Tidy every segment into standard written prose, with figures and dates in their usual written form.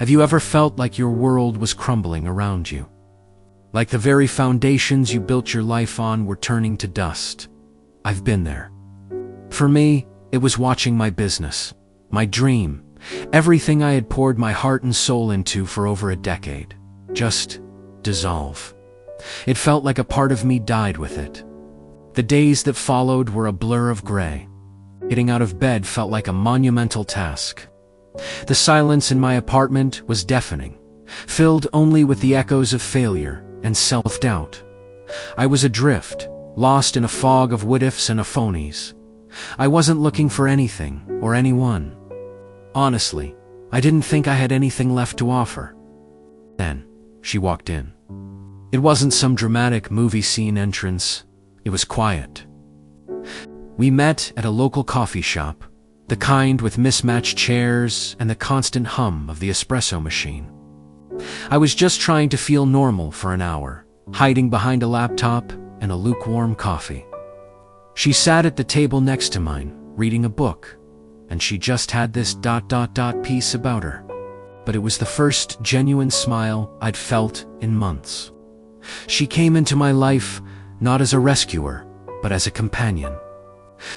Have you ever felt like your world was crumbling around you? Like the very foundations you built your life on were turning to dust? I've been there. For me, it was watching my business, my dream, everything I had poured my heart and soul into for over a decade, just dissolve. It felt like a part of me died with it. The days that followed were a blur of gray. Getting out of bed felt like a monumental task. The silence in my apartment was deafening, filled only with the echoes of failure and self-doubt. I was adrift, lost in a fog of what-ifs and phonies. I wasn't looking for anything or anyone. Honestly, I didn't think I had anything left to offer. Then, she walked in. It wasn't some dramatic movie scene entrance. It was quiet. We met at a local coffee shop, the kind with mismatched chairs and the constant hum of the espresso machine. I was just trying to feel normal for an hour, hiding behind a laptop and a lukewarm coffee. She sat at the table next to mine, reading a book, and she just had this ... piece about her. But it was the first genuine smile I'd felt in months. She came into my life not as a rescuer, but as a companion.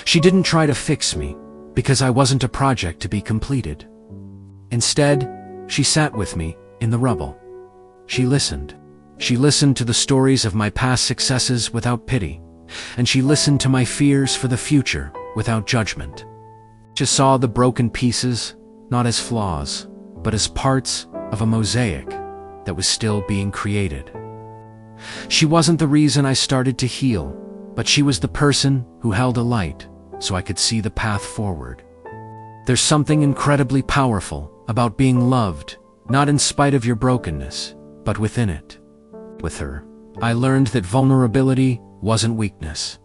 She didn't try to fix me, because I wasn't a project to be completed. Instead, she sat with me in the rubble. She listened. She listened to the stories of my past successes without pity, and she listened to my fears for the future without judgment. She saw the broken pieces not as flaws, but as parts of a mosaic that was still being created. She wasn't the reason I started to heal, but she was the person who held a light so I could see the path forward. There's something incredibly powerful about being loved, not in spite of your brokenness, but within it. With her, I learned that vulnerability wasn't weakness.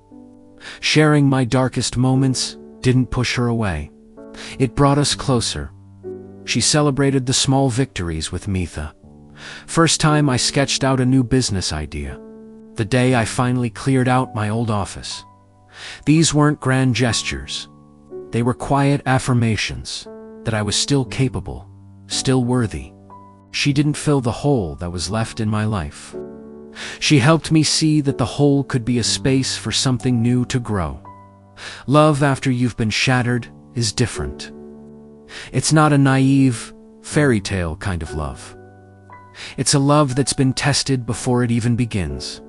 Sharing my darkest moments didn't push her away. It brought us closer. She celebrated the small victories with Mitha. First time I sketched out a new business idea. The day I finally cleared out my old office. These weren't grand gestures. They were quiet affirmations that I was still capable, still worthy. She didn't fill the hole that was left in my life. She helped me see that the hole could be a space for something new to grow. Love after you've been shattered is different. It's not a naive, fairy tale kind of love. It's a love that's been tested before it even begins.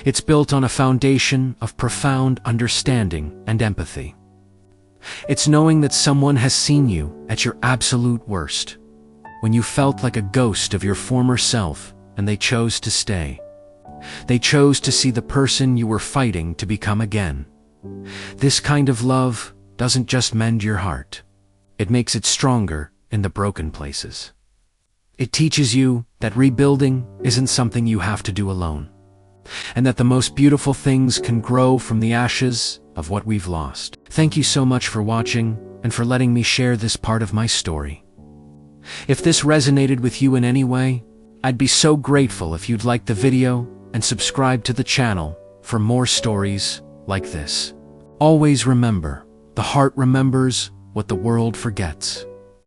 It's built on a foundation of profound understanding and empathy. It's knowing that someone has seen you at your absolute worst, when you felt like a ghost of your former self, and they chose to stay. They chose to see the person you were fighting to become again. This kind of love doesn't just mend your heart. It makes it stronger in the broken places. It teaches you that rebuilding isn't something you have to do alone, and that the most beautiful things can grow from the ashes of what we've lost. Thank you so much for watching and for letting me share this part of my story. If this resonated with you in any way, I'd be so grateful if you'd like the video and subscribe to the channel for more stories like this. Always remember, the heart remembers what the world forgets.